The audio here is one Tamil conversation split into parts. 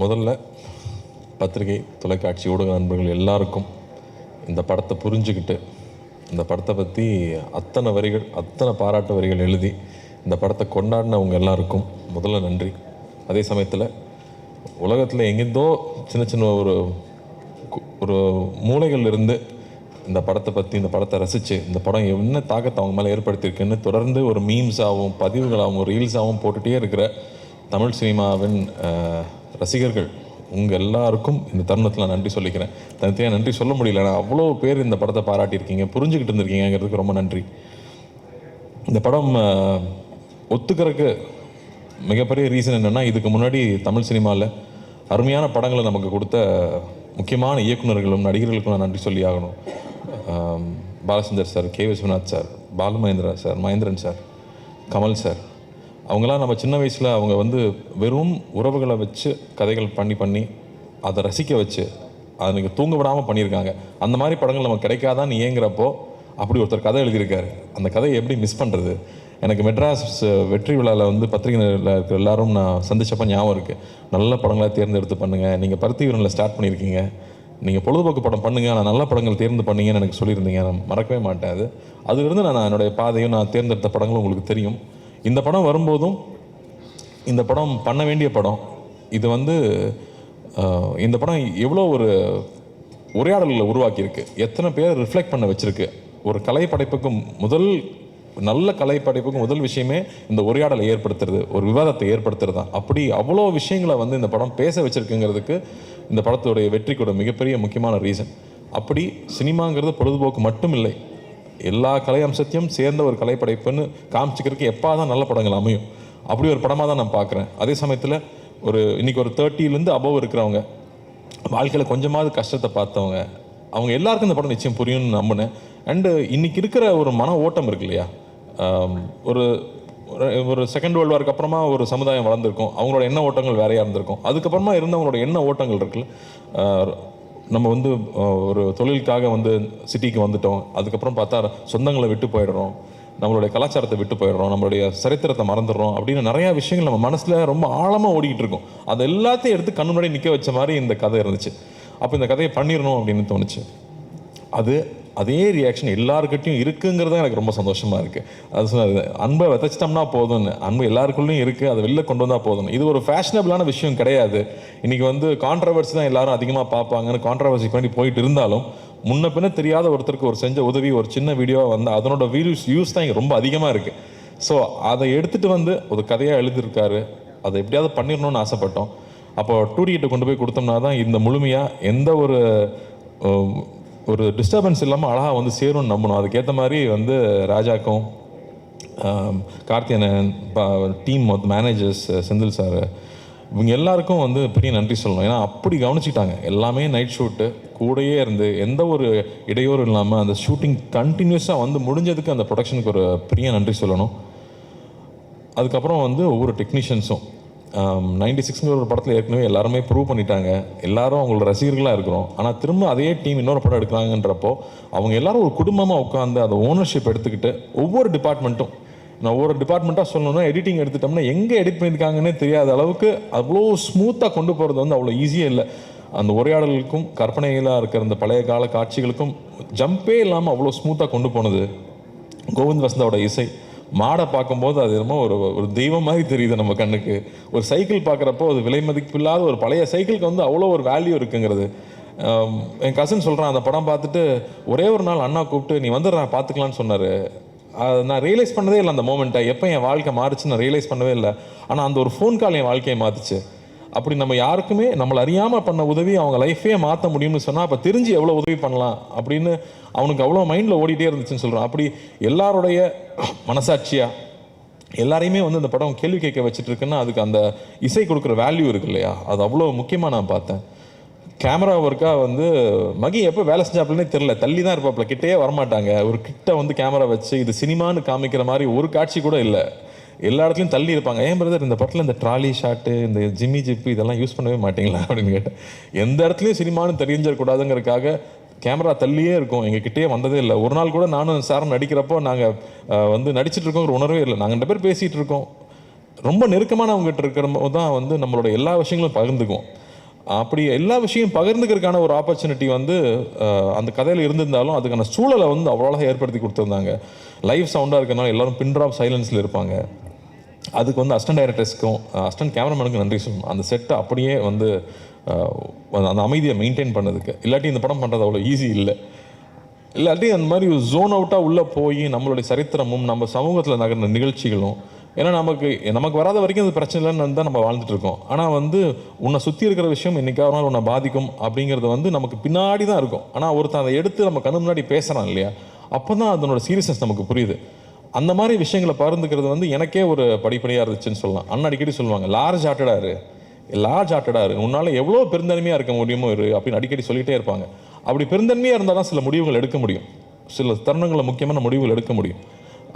முதல்ல பத்திரிகை தொலைக்காட்சி ஊடக நண்பர்கள் எல்லாருக்கும் இந்த படத்தை புரிஞ்சுக்கிட்டு இந்த படத்தை பற்றி அத்தனை பாராட்டு வரிகள் எழுதி இந்த படத்தை கொண்டாடினவங்க எல்லாருக்கும் முதல்ல நன்றி. அதே சமயத்தில் உலகத்தில் எங்கேருந்தோ சின்ன சின்ன ஒரு மூலைகள் இருந்து இந்த படத்தை பற்றி இந்த படத்தை ரசித்து இந்த படம் என்ன தாக்கத்தை அவங்க மேலே ஏற்படுத்தியிருக்குன்னு தொடர்ந்து ஒரு மீம்ஸாகவும் பதிவுகளாகவும் ரீல்ஸாகவும் போட்டுகிட்டே இருக்கிற தமிழ் சினிமாவின் ரசிகர்கள் உங்கள் எல்லாருக்கும் இந்த தருணத்தில் நான் நன்றி சொல்லிக்கிறேன். தனித்தனியாக நன்றி சொல்ல முடியல. நான் அவ்வளோ பேர் இந்த படத்தை பாராட்டியிருக்கீங்க, புரிஞ்சுக்கிட்டு இருந்திருக்கீங்கிறதுக்கு ரொம்ப நன்றி. இந்த படம் ஒத்துக்கிறதுக்கு மிகப்பெரிய ரீசன் என்னென்னா, இதுக்கு முன்னாடி தமிழ் சினிமாவில் அருமையான படங்களை நமக்கு கொடுத்த முக்கியமான இயக்குநர்களும் நடிகர்களுக்கும் நான் நன்றி சொல்லி ஆகணும். Balachander sir, K Viswanath sir, Balu Mahendra sir, Mahendran sir, Kamal sir, அவங்களாம் நம்ம சின்ன வயசில் அவங்க வெறும் உறவுகளை வச்சு கதைகள் பண்ணி அதை ரசிக்க வச்சு அதை நீங்கள் தூங்க விடாமல் பண்ணியிருக்காங்க. அந்த மாதிரி படங்கள் நமக்கு கிடைக்காதான்னு ஏங்குறப்போ அப்படி ஒருத்தர் கதை எழுதியிருக்காரு. அந்த கதையை எப்படி மிஸ் பண்ணுறது? எனக்கு மெட்ராஸ் வெற்றி விழாவில் பத்திரிகையில் இருக்கிற எல்லாரும் நான் சந்திச்சப்போ ஞாபகம் இருக்குது. நல்ல படங்களாக தேர்ந்தெடுத்து பண்ணுங்கள், நீங்கள் பருத்தி வீரனில் ஸ்டார்ட் பண்ணியிருக்கீங்க, நீங்கள் பொழுதுபோக்கு படம் பண்ணுங்கள், ஆனால் நல்ல படங்கள் தேர்ந்து பண்ணீங்கன்னு எனக்கு சொல்லியிருந்தீங்க. நான் மறக்கவே மாட்டேன். அதுலேருந்து நான் என்னுடைய பாதையும் நான் தேர்ந்தெடுத்த படங்களும் உங்களுக்கு தெரியும். இந்த படம் வரும்போதும் இந்த படம் பண்ண வேண்டிய படம் இது. இந்த படம் எவ்வளோ ஒரு உரையாடல்களை உருவாக்கியிருக்கு, எத்தனை பேர் ரிஃப்ளெக்ட் பண்ண வச்சுருக்கு. ஒரு கலைப்படைப்புக்கும் நல்ல கலைப்படைப்புக்கும் முதல் விஷயமே இந்த உரையாடலை ஏற்படுத்துறது, ஒரு விவாதத்தை ஏற்படுத்துறது தான். அப்படி அவ்வளோ விஷயங்களை இந்த படம் பேச வச்சுருக்குங்கிறதுக்கு இந்த படத்துடைய வெற்றிக்கூட மிகப்பெரிய முக்கியமான ரீசன். அப்படி சினிமாங்கிறது பொழுதுபோக்கு மட்டும் இல்லை, எல்லா கலை அம்சத்தையும் சேர்ந்த ஒரு கலைப்படைப்புன்னு காமிச்சிக்கிறதுக்கு எப்போ தான் நல்ல படங்கள் அமையும். அப்படி ஒரு படமாக தான் நான் பார்க்குறேன். அதே சமயத்தில் இன்றைக்கி ஒரு 30லேருந்து அபவ் இருக்கிறவங்க, வாழ்க்கையில் கொஞ்சமாவது கஷ்டத்தை பார்த்தவங்க, அவங்க எல்லாருக்கும் இந்த படம் நிச்சயம் புரியும்னு நம்பினேன். அண்டு இன்றைக்கி இருக்கிற ஒரு மன ஓட்டம் இருக்கு இல்லையா, ஒரு செகண்ட் வேர்ல்டு வார்க்கு அப்புறமா ஒரு சமுதாயம் வளர்ந்துருக்கும், அவங்களோட எண்ண ஓட்டங்கள் வேறையாக இருந்திருக்கும். அதுக்கப்புறமா இருந்தவங்களோட எண்ண ஓட்டங்கள் இருக்குல்ல, நம்ம ஒரு தொழிலுக்காக சிட்டிக்கு வந்துட்டோம், அதுக்கப்புறம் பார்த்தா சொந்தங்களை விட்டு போயிடுறோம், நம்மளுடைய கலாச்சாரத்தை விட்டு போயிடுறோம், நம்மளுடைய சரித்திரத்தை மறந்துடுறோம் அப்படின்னு நிறையா விஷயங்கள் நம்ம மனசில் ரொம்ப ஆழமாக ஓடிக்கிட்டு இருக்கோம். அது எல்லாத்தையும் எடுத்து கண்ணு முன்னாடி நிற்க வச்ச மாதிரி இந்த கதை இருந்துச்சு. அப்போ இந்த கதையை பண்ணிடணும் அப்படின்னு தோணுச்சு. அதே ரியாக்ஷன் எல்லாருக்கிட்டையும் இருக்குங்கிறது எனக்கு ரொம்ப சந்தோஷமாக இருக்குது. அது சொன்னது, அன்பை விதைச்சிட்டோம்னா போதும்னு, அன்பு எல்லாருக்குள்ளேயும் இருக்குது, அதை வெளில கொண்டு வந்தால் போதும். இது ஒரு ஃபேஷனபிளான விஷயம் கிடையாது. இன்றைக்கி கான்ட்ரவர்சி தான் எல்லாரும் அதிகமாக பார்ப்பாங்கன்னு கான்ட்ரவர்சி பண்ணி போயிட்டு இருந்தாலும், முன்ன பின்ன தெரியாத ஒருத்தருக்கு ஒரு செஞ்ச உதவி ஒரு சின்ன வீடியோவாக அதனோட யூஸ் தான் இங்கே ரொம்ப அதிகமாக இருக்குது. ஸோ அதை எடுத்துகிட்டு ஒரு கதையாக எழுதியிருக்காரு. அதை எப்படியாவது பண்ணிடணும்னு ஆசைப்பட்டோம். அப்போ 2D கொண்டு போய் கொடுத்தோம்னா தான் இந்த முழுமையாக எந்த ஒரு டிஸ்டர்பன்ஸ் இல்லாமல் அழகாக சேரும்னு நம்பணும். அதுக்கேற்ற மாதிரி ராஜாக்கும் கார்த்தியனன் டீம் மேனேஜர்ஸ் செந்தில் சார் இவங்க எல்லாருக்கும் பெரிய நன்றி சொல்லணும். ஏன்னா அப்படி கவனிச்சிட்டாங்க. எல்லாமே நைட் ஷூட்டு கூடயே இருந்து எந்த ஒரு இடையூறும் இல்லாமல் அந்த ஷூட்டிங் கண்டினியூஸாக முடிஞ்சதுக்கு அந்த ப்ரொடக்ஷனுக்கு ஒரு பெரிய நன்றி சொல்லணும். அதுக்கப்புறம் ஒவ்வொரு டெக்னீஷியன்ஸும் 96ங்கிற ஒரு படத்தில் ஏற்கனவே எல்லாருமே ப்ரூவ் பண்ணிட்டாங்க, எல்லாரும் அவங்களோட ரசிகர்களாக இருக்கிறோம். ஆனால் திரும்ப அதே டீம் இன்னொரு படம் எடுக்கிறாங்கன்றப்போ அவங்க எல்லாரும் ஒரு குடும்பமாக உட்காந்து அதை ஓனர்ஷிப் எடுத்துக்கிட்டு ஒவ்வொரு டிபார்ட்மெண்ட்டாக சொல்லணும்னா, எடிட்டிங் எடுத்துட்டோம்னா எங்கே எடிட் பண்ணியிருக்காங்கன்னே தெரியாத அளவுக்கு அவ்வளோ ஸ்மூத்தாக கொண்டு போகிறது அவ்வளோ ஈஸியாக இல்லை. அந்த உரையாடலுக்கும் கற்பனையிலாக இருக்கிற அந்த பழைய கால காட்சிகளுக்கும் ஜம்பே இல்லாமல் அவ்வளோ ஸ்மூத்தாக கொண்டு போனது கோவிந்த் வசந்தாவோட இசை. மாடை பார்க்கும்போது அது என்னமோ ஒரு தெய்வம் மாதிரி தெரியுது நம்ம கண்ணுக்கு. ஒரு சைக்கிள் பார்க்குறப்போ அது விலை மதிப்பில்லாத ஒரு பழைய சைக்கிளுக்கு அவ்வளோ ஒரு வேல்யூ இருக்குங்கிறது. என் கசின் சொல்கிறான், அந்த படம் பார்த்துட்டு ஒரே ஒரு நாள் அண்ணா கூப்பிட்டு நீ நான் பார்த்துக்கலான்னு சொன்னார். நான் ரியலைஸ் பண்ணதே இல்லை அந்த மோமெண்ட்டை. எப்போ என் வாழ்க்கை மாறுச்சுன்னு நான் ரியலைஸ் பண்ணவே இல்லை. ஆனால் அந்த ஒரு ஃபோன் கால் என் வாழ்க்கையை மாற்றுச்சு. அப்படி நம்ம யாருக்குமே நம்மளை அறியாமல் பண்ண உதவி அவங்க லைஃபே மாற்ற முடியும்னு சொன்னால் அப்போ தெரிஞ்சு எவ்வளோ உதவி பண்ணலாம் அப்படின்னு அவனுக்கு அவ்வளோ மைண்டில் ஓடிட்டே இருந்துச்சுன்னு சொல்கிறான். அப்படி எல்லாருடைய மனசாட்சியாக எல்லாரையுமே இந்த படம் கேள்வி கேட்க வச்சுட்டு இருக்குன்னா அதுக்கு அந்த இசை கொடுக்குற வேல்யூ இருக்கு இல்லையா, அது அவ்வளோ முக்கியமாக நான் பார்த்தேன். கேமரா ஒர்க்காக மகி எப்போ வேலை செஞ்சாப்புலனே தெரில, தள்ளி தான் இருப்பாப்புல, கிட்டே வரமாட்டாங்க. ஒரு கிட்ட கேமரா வச்சு இது சினிமான்னு காமிக்கிற மாதிரி ஒரு காட்சி கூட இல்லை, எல்லா இடத்துலையும் தள்ளி இருப்பாங்க. ஏன் பிரதர் இந்த படத்தில் இந்த ட்ராலி ஷாட்டு இந்த ஜிம்மி ஜிப்பு இதெல்லாம் யூஸ் பண்ணவே மாட்டிங்களா அப்படின்னு கேட்டேன். எந்த இடத்துலையும் சினிமான்னு தெரிஞ்சிடக்கூடாதுங்கிறதுக்காக கேமரா தள்ளியே இருக்கும், எங்ககிட்டயே வந்ததே இல்லை. ஒரு நாள் கூட நானும் சாரும் நடிக்கிறப்போ நாங்கள் நடிச்சிட்டு இருக்கோம் ஒரு உணர்வே இல்லை. நாங்கள் 2 பேர் பேசிகிட்டு இருக்கோம், ரொம்ப நெருக்கமானவங்ககிட்ட இருக்கிற தான் நம்மளோட எல்லா விஷயங்களும் பகிர்ந்துக்குவோம். அப்படி எல்லா விஷயம் பகிர்ந்துக்கிறதுக்கான ஒரு ஆப்பர்ச்சுனிட்டி வந்து அந்த கதையில் இருந்திருந்தாலும் அதுக்கான சூழலை வந்து அவ்வளோ ஏற்படுத்தி கொடுத்துருந்தாங்க. லைவ் சவுண்டாக இருக்கிறனால எல்லோரும் பின் ட்ராப் சைலன்ஸில் இருப்பாங்க. அதுக்கு வந்து அசிஸ்டன்ட் டைரக்டர்ஸ்க்கும் அசிஸ்டன்ட் கேமராமேனுக்கும் நன்றி சொல்லணும். அந்த செட்டை அப்படியே வந்து அந்த அமைதியை மெயின்டைன் பண்ணதுக்கு. இல்லாட்டி இந்த படம் பண்ணுறது அவ்வளோ ஈஸி இல்லை. இல்லாட்டி அந்த மாதிரி ஜோன் அவுட்டாக உள்ளே போய் நம்மளுடைய சரித்திரமும் நம்ம சமூகத்தில் நகர்ந்த நிகழ்ச்சிகளும், ஏன்னா நமக்கு வராத வரைக்கும் அது பிரச்சனை இல்லைன்னு தான் நம்ம வாழ்ந்துட்டு இருக்கோம். ஆனால் வந்து உன்னை சுற்றி இருக்கிற விஷயம் என்றைக்காவது நாள் உன்னை பாதிக்கும் அப்படிங்கிறது வந்து நமக்கு பின்னாடி தான் இருக்கும். ஆனால் ஒருத்தன் அதை எடுத்து நம்ம கண்ணு முன்னாடி பேசுகிறான் இல்லையா, அப்போ தான் அதனோட சீரியஸ்னஸ் நமக்கு புரியுது. அந்த மாதிரி விஷயங்களை பகிர்ந்துக்கிறது வந்து எனக்கே ஒரு படிப்படியாக இருந்துச்சுன்னு சொல்லலாம். அண்ணன் அடிக்கடி சொல்லுவாங்க, லார்ஜ் ஹார்ட்டடாக இரு, உன்னால் எவ்வளோ பெருந்தன்மையாக இருக்க முடியுமோ இரு அப்படின்னு அடிக்கடி சொல்லிகிட்டே இருப்பாங்க. அப்படி பெருந்தன்மையாக இருந்தால் தான் சில முடிவுகள் எடுக்க முடியும், சில தருணங்களில் முக்கியமான முடிவுகள் எடுக்க முடியும்.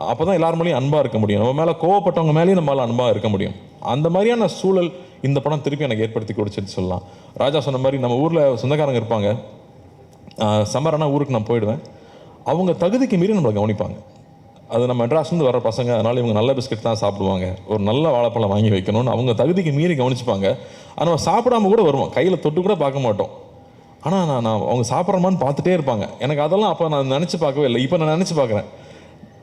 அப்போ தான் எல்லார் மேலேயும் அன்பாக இருக்க முடியும், நம்ம மேலே கோவப்பட்டவங்க மேலேயும் நம்மளால் அன்பாக இருக்க முடியும். அந்த மாதிரியான சூழல் இந்த படம் திருப்பி எனக்கு ஏற்படுத்தி கொடுச்சுன்னு சொல்லலாம். ராஜா சொன்ன மாதிரி நம்ம ஊரில் சொந்தக்காரங்க இருப்பாங்க, சம்மரானா ஊருக்கு நான் போயிடுவேன், அவங்க தகுதிக்கு மீறி நம்மளை கவனிப்பாங்க. அது நம்ம மெட்ராஸ்லேருந்து வர பசங்க, அதனால் இவங்க நல்ல பிஸ்கட் தான் சாப்பிடுவாங்க, ஒரு நல்ல வாழைப்பழம் வாங்கி வைக்கணும்னு அவங்க தகுதிக்கு மீறி கவனிச்சுப்பாங்க. ஆனால் நம்ம சாப்பிடாம கூட வருவோம், கையில் தொட்டு கூட பார்க்க மாட்டோம். ஆனால் நான் அவங்க சாப்பிட்றமான்னு பார்த்துட்டே இருப்பாங்க. எனக்கு அதெல்லாம் அப்போ நான் நினச்சி பார்க்கவே இல்லை, இப்போ நான் நினச்சி பார்க்குறேன்.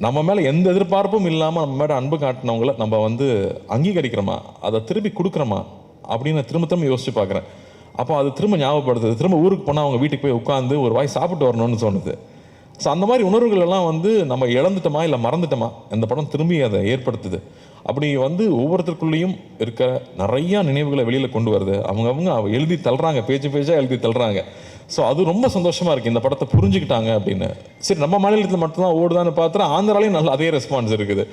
நம்ம மேலே எந்த எதிர்பார்ப்பும் இல்லாமல் நம்ம மேலே அன்பு காட்டினவங்கள நம்ம வந்து அங்கீகரிக்கிறோமா, அதை திருப்பி கொடுக்குறோமா அப்படின்னு திரும்ப யோசிச்சு பார்க்குறேன். அப்போ அது திரும்ப ஞாபகப்படுத்துது. திரும்ப ஊருக்கு போனால் அவங்க வீட்டுக்கு போய் உட்காந்து ஒரு வாய் சாப்பிட்டு வரணும்னு தோணுது. ஸோ அந்த மாதிரி உணர்வுகள் எல்லாம் வந்து நம்ம இழந்துட்டோமா இல்லை மறந்துட்டோமா, இந்த படம் திரும்பி அதை ஏற்படுத்துது. அப்படி வந்து ஒவ்வொருத்தருக்குள்ளேயும் இருக்க நிறையா நினைவுகளை வெளியில் கொண்டு வருது. அவங்க எழுதி தள்ளுறாங்க, பேஜாக எழுதி தள்ளுறாங்க. ஸோ அது ரொம்ப சந்தோஷமாக இருக்குது, இந்த படத்தை புரிஞ்சுக்கிட்டாங்க அப்படின்னு. சரி, நம்ம மாநிலத்தில் மட்டும்தான் ஓடுதான்னு பார்த்தா ஆந்திராலையும் நல்ல அதே ரெஸ்பான்ஸ் இருக்குது,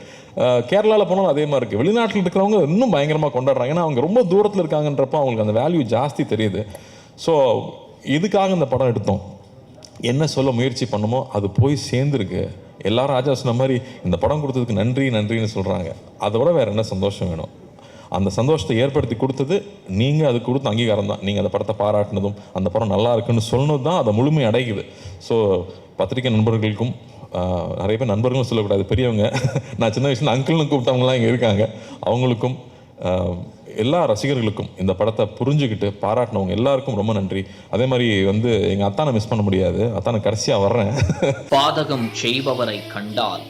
கேரளாவில் போனாலும் அதே மாதிரி இருக்குது. வெளிநாட்டில் இருக்கிறவங்க இன்னும் பயங்கரமாக கொண்டாடுறாங்க, ஏன்னா அவங்க ரொம்ப தூரத்தில் இருக்காங்கன்றப்போ அவங்களுக்கு அந்த வேல்யூ ஜாஸ்தி தெரியுது. ஸோ இதுக்காக இந்த படம் எடுத்தோம், என்ன சொல்ல முயற்சி பண்ணுமோ அது போய் சேர்ந்துருக்கு. எல்லாரும் ராஜா சொன்ன மாதிரி இந்த படம் கொடுத்ததுக்கு நன்றின்னு சொல்கிறாங்க. அதை விட வேறு என்ன சந்தோஷம் வேணும்? அந்த சந்தோஷத்தை ஏற்படுத்தி கொடுத்தது நீங்கள், அது கொடுத்த அங்கீகாரம் தான். நீங்கள் அந்த படத்தை பாராட்டினதும் அந்த படம் நல்லா இருக்குன்னு சொன்னது தான் அதை முழுமை அடைக்குது. ஸோ பத்திரிகை நண்பர்களுக்கும், நிறைய பேர் நண்பர்களும் சொல்லக்கூடாது, பெரியவங்க, நான் சின்ன வயசில் அங்கிள்னு கூப்பிட்டவங்களாம் இங்கே இருக்காங்க, அவங்களுக்கும் எல்லா ரசிகர்களுக்கும், இந்த படத்தை புரிஞ்சுக்கிட்டு பாராட்டினவங்க எல்லாருக்கும் ரொம்ப நன்றி. அதே மாதிரி வந்து எங்கள் அத்தானை மிஸ் பண்ண முடியாது, அத்தானை கடைசியாக வர்றேன். பாதகம் செய்பவரை கண்டால்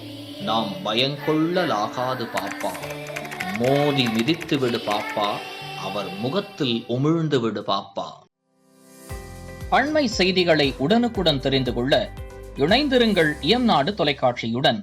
நாம் பயங்கொள்ளலாகாது பாப்பா, மோதி மிதித்து விடு பாப்பா, அவர் முகத்தில் உமிழ்ந்து விடு பாப்பா. அண்மை செய்திகளை உடனுக்குடன் தெரிந்து கொள்ள இணைந்திருங்கள் இயம்நாடு தொலைக்காட்சியுடன்.